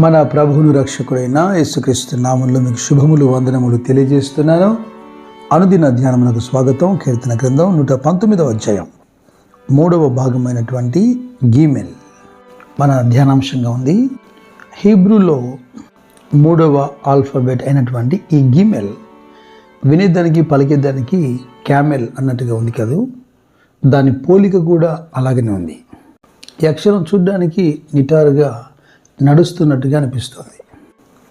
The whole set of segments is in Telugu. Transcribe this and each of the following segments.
మన ప్రభువును రక్షకుడైన యేసుక్రీస్తు నామములో మీకు శుభములు వందనములు తెలియజేస్తున్నాను. అనుదిన ధ్యానమునకు స్వాగతం. కీర్తన గ్రంథం 119వ అధ్యాయం 3వ భాగమైనటువంటి గీమెల్ మన ధ్యానాంశంగా ఉంది. హీబ్రూలో 3వ ఆల్ఫాబెట్ అయినటువంటి ఈ గీమెల్ వినేదానికి పలికేదానికి క్యామెల్ అన్నట్టుగా ఉంది కదూ. దాని పోలిక కూడా అలాగనే ఉంది. ఈ అక్షరం చూడడానికి నిటారుగా నడుస్తున్నట్టుగా అనిపిస్తుంది.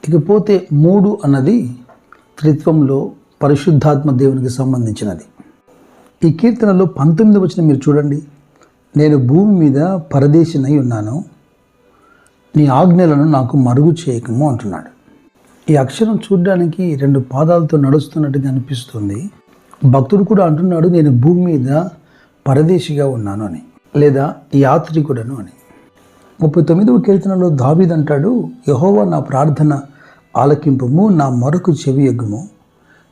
ఇకపోతే 3 అన్నది త్రిత్వంలో పరిశుద్ధాత్మ దేవునికి సంబంధించినది. ఈ కీర్తనలో 19వ వచనం మీరు చూడండి. నేను భూమి మీద పరదేశినై ఉన్నాను, నీ ఆజ్ఞలను నాకు మరుగు చేయకము అంటున్నాడు. ఈ అక్షరం చూడడానికి 2 పాదాలతో నడుస్తున్నట్టుగా అనిపిస్తుంది. భక్తుడు కూడా అంటున్నాడు, నేను భూమి మీద పరదేశిగా ఉన్నాను అని, లేదా యాత్రికుడను అని. 39వ కీర్తనలో దావీదు అంటాడు, యెహోవా నా ప్రార్థన ఆలకింపుము, నా మొరకు చెవియొగ్గుము,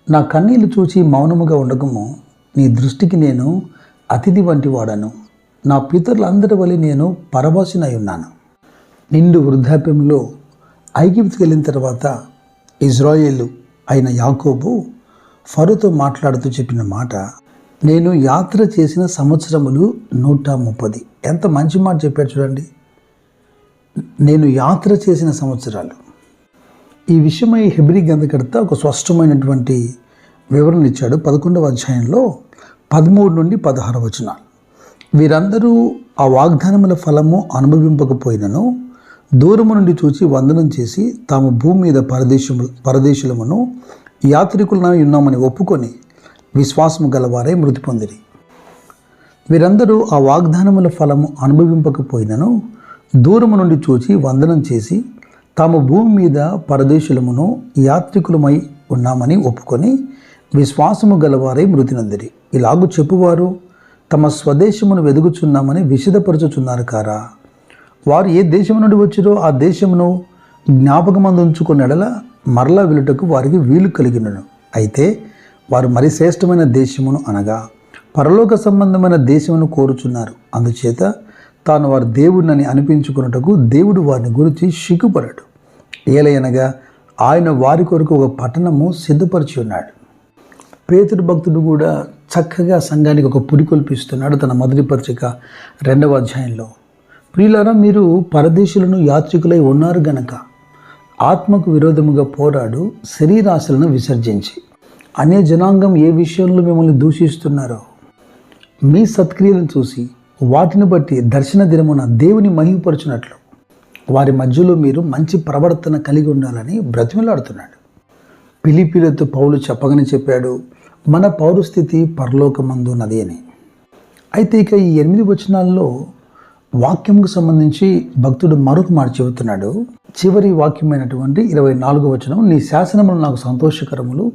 నా కన్నీళ్లు చూచి మౌనముగా ఉండకము. నీ దృష్టికి నేను అతిథి వంటి వాడను, నా పితరులందరి వలె నేను పరవాసినై ఉన్నాను. నిండు వృద్ధాప్యంలో ఐగుప్తుకు వెళ్ళిన తర్వాత ఇజ్రాయేలు అయిన యాకోబు ఫరోతో మాట్లాడుతూ చెప్పిన మాట, నేను యాత్ర చేసిన సంవత్సరములు 130. ఎంత మంచి మాట చెప్పాడు చూడండి. నేను యాత్ర చేసిన సంవత్సరాలు. ఈ విషయమై హెబ్రీ గ్రంథకర్త ఒక స్పష్టమైనటువంటి వివరణ ఇచ్చాడు. 11వ అధ్యాయంలో 13 నుండి 16 వచనాలు. వీరందరూ ఆ వాగ్దానముల ఫలము అనుభవింపకపోయినను దూరము నుండి చూచి వందనం చేసి తాము భూమి మీద పరదేశులమును యాత్రికులనై ఉన్నామని ఒప్పుకొని విశ్వాసము గలవారై మృతి పొందిరి. వీరందరూ ఆ వాగ్దానముల ఫలము అనుభవింపకపోయినను దూరము నుండి చూచి వందనం చేసి తాము భూమి మీద పరదేశులమును యాత్రికులమై ఉన్నామని ఒప్పుకొని విశ్వాసము గలవారై మృతి నొందిరి. ఇలాగు చెప్పువారు తమ స్వదేశమును వెదుగుచున్నామని విషదపరచుచున్నారు కారా. వారు ఏ దేశము నుండి వచ్చిరో ఆ దేశమును జ్ఞాపకమందు ఉంచుకున్న ఎడల మరలా వెలుటకు వారికి వీలు కలిగినను. అయితే వారు మరి శ్రేష్టమైన దేశమును అనగా పరలోక సంబంధమైన దేశమును కోరుచున్నారు. అందుచేత తాను వారు దేవుడినని అనిపించుకున్నటకు దేవుడు వారిని గురించి సిగ్గుపడడు. ఏలయనగా ఆయన వారి కొరకు ఒక పట్టణము సిద్ధపరిచి ఉన్నాడు. పేతురు భక్తుడు కూడా చక్కగా సంఘానికి ఒక పురికొల్పిస్తున్నాడు తన మొదటి పత్రిక 2వ అధ్యాయంలో. ప్రియులారా, మీరు పరదేశులను యాత్రికులై ఉన్నారు గనక ఆత్మకు విరోధముగా పోరాడు శరీరాశలను విసర్జించి, అనే జనాంగం ఏ విషయంలో మిమ్మల్ని దూషిస్తున్నారో మీ సత్క్రియలను చూసి వాటిని బట్టి దర్శన దినమున దేవుని మహిమపరచునట్లు వారి మధ్యలో మీరు మంచి ప్రవర్తన కలిగి ఉండాలని బ్రతిమలాడుతున్నాడు. ఫిలిప్పీయులతో పౌలు చెప్పగానే చెప్పాడు, మన పౌరస్థితి పరలోకమందున్నది అని. అయితే ఇక ఈ 8 వచనాల్లో వాక్యంకు సంబంధించి భక్తుడు మరొక మాట చెబుతున్నాడు. చివరి వాక్యమైనటువంటి 24వ వచనం, నీ శాసనములు నాకు సంతోషకరములు,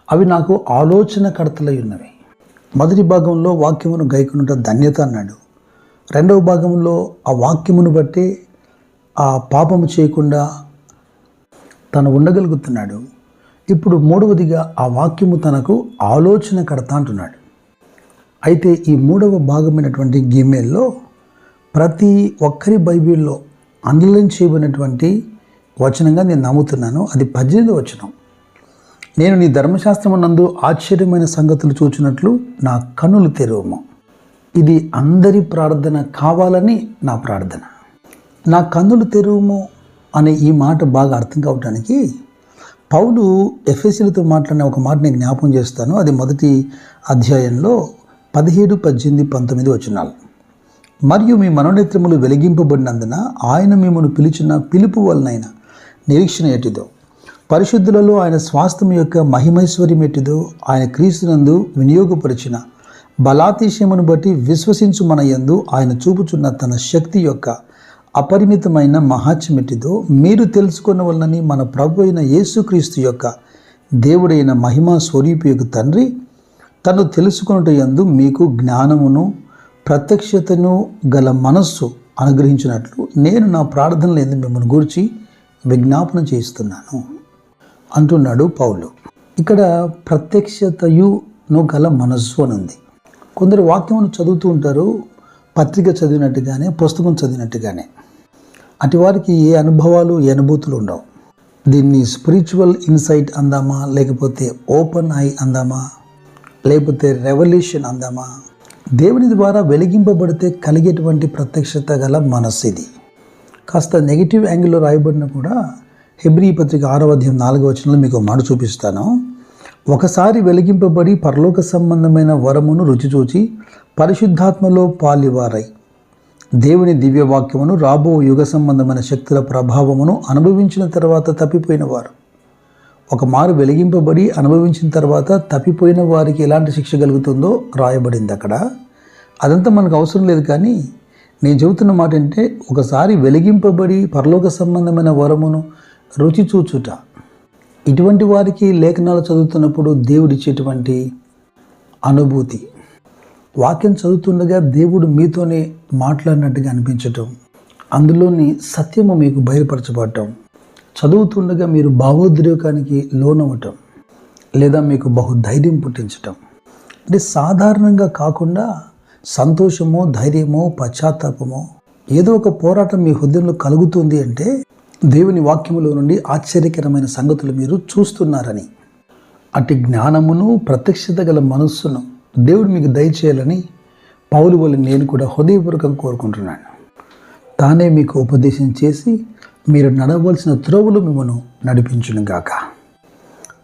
అవి నాకు ఆలోచనకర్తలై ఉన్నవి. మొదటి భాగంలో వాక్యమును గైకొనుట ధన్యత అన్నాడు. 2వ భాగంలో ఆ వాక్యమును బట్టి ఆ పాపము చేయకుండా తను ఉండగలుగుతున్నాడు. ఇప్పుడు 3వదిగా ఆ వాక్యము తనకు ఆలోచనకర్త అంటున్నాడు. అయితే ఈ 3వ భాగమైనటువంటి గీమెల్లో ప్రతి ఒక్కరి బైబిల్లో అండర్లైన్ చేయబడినటువంటి వచనంగా నేను నమ్ముతున్నాను. అది 18వ వచనం. నేను నీ ధర్మశాస్త్రమునందు ఆశ్చర్యమైన సంగతులు చూచినట్లు నా కన్నులు తెరవము. ఇది అందరి ప్రార్థన కావాలని నా ప్రార్థన. నా కన్నులు తెరవము అనే ఈ మాట బాగా అర్థం కావడానికి పౌలు ఎఫెసీయులతో మాట్లాడిన ఒక మాట నేను జ్ఞాపకం చేస్తాను. అది మొదటి అధ్యాయంలో 17, 18, 19 వచనాలు. మరియు మీ మనోనేత్రములు వెలిగింపబడినందున ఆయన మిమ్మల్ని పిలిచిన పిలుపు వలనైన నిరీక్షణ ఎట్టిదో, పరిశుద్ధులలో ఆయన స్వాస్థ్యం యొక్క మహిమైశ్వర్యం ఎట్టిదో, ఆయన క్రీస్తునందు వినియోగపరిచిన బలాతిశయమును బట్టి విశ్వసించు మన యందు ఆయన చూపుచున్న తన శక్తి యొక్క అపరిమితమైన మహాత్మ్యమెట్టిదో మీరు తెలుసుకున్న వలనని మన ప్రభు అయిన యేసుక్రీస్తు యొక్క దేవుడైన మహిమా స్వరూపియగు తండ్రి తను తెలుసుకొనుట యందు మీకు జ్ఞానమును ప్రత్యక్షతను గల మనస్సు అనుగ్రహించినట్లు నేను నా ప్రార్థనలు ఎందుకు మిమ్మల్ని గురించి విజ్ఞాపన చేస్తున్నాను అంటున్నాడు పౌలు. ఇక్కడ ప్రత్యక్షతయును గల మనస్సు అని ఉంది. కొందరు వాక్యమును చదువుతూ ఉంటారు, పత్రిక చదివినట్టుగానే, పుస్తకం చదివినట్టుగానే. అటువారికి ఏ అనుభవాలు ఏ అనుభూతులు ఉండవు. దీన్ని స్పిరిచువల్ ఇన్సైట్ అందామా, లేకపోతే ఓపెన్ ఐ అందామా, లేకపోతే రెవల్యూషన్ అందామా, దేవుని ద్వారా వెలిగింపబడితే కలిగేటువంటి ప్రత్యక్షత గల మనస్సు ఇది. కాస్త నెగిటివ్ యాంగిల్లో రాయబడిన కూడా హెబ్రీ పత్రిక 6వ అధ్యాయం 4వ వచనంలో మీకు మాట చూపిస్తాను. ఒకసారి వెలిగింపబడి పరలోక సంబంధమైన వరమును రుచిచూచి పరిశుద్ధాత్మలో పాలివారై దేవుని దివ్యవాక్యమును రాబో యుగ సంబంధమైన శక్తుల ప్రభావమును అనుభవించిన తర్వాత తప్పిపోయిన వారు. ఒక మారు వెలిగింపబడి అనుభవించిన తర్వాత తప్పిపోయిన వారికి ఎలాంటి శిక్ష కలుగుతుందో రాయబడింది అక్కడ. అదంతా మనకు అవసరం లేదు. కానీ నేను చెబుతున్న మాట అంటే, ఒకసారి వెలిగింపబడి పరలోక సంబంధమైన వరమును రుచి చూచుట, ఇటువంటి వారికి లేఖనాలు చదువుతున్నప్పుడు దేవుడిచ్చేటువంటి అనుభూతి, వాక్యం చదువుతుండగా దేవుడు మీతోనే మాట్లాడినట్టుగా అనిపించటం, అందులోని సత్యము మీకు బయలుపరచబడటం, చదువుతుండగా మీరు భావోద్రేకానికి లోనవ్వటం, లేదా మీకు బహుధైర్యం పుట్టించటం, అంటే సాధారణంగా కాకుండా సంతోషమో, ధైర్యమో, పశ్చాత్తాపమో, ఏదో ఒక పోరాటం మీ హృదయంలో కలుగుతుంది అంటే దేవుని వాక్యములో నుండి ఆశ్చర్యకరమైన సంగతులు మీరు చూస్తున్నారని. అట్టి జ్ఞానమును ప్రత్యక్షత గల మనస్సును దేవుడు మీకు దయచేయాలని పౌలు వలె నేను కూడా హృదయపూర్వకంగా కోరుకుంటున్నాను. తానే మీకు ఉపదేశం చేసి మీరు నడవలసిన త్రోవలు మిమ్మల్ని నడిపించును గాక.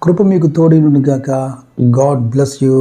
కృప మీకు తోడైనను గాక. God bless you.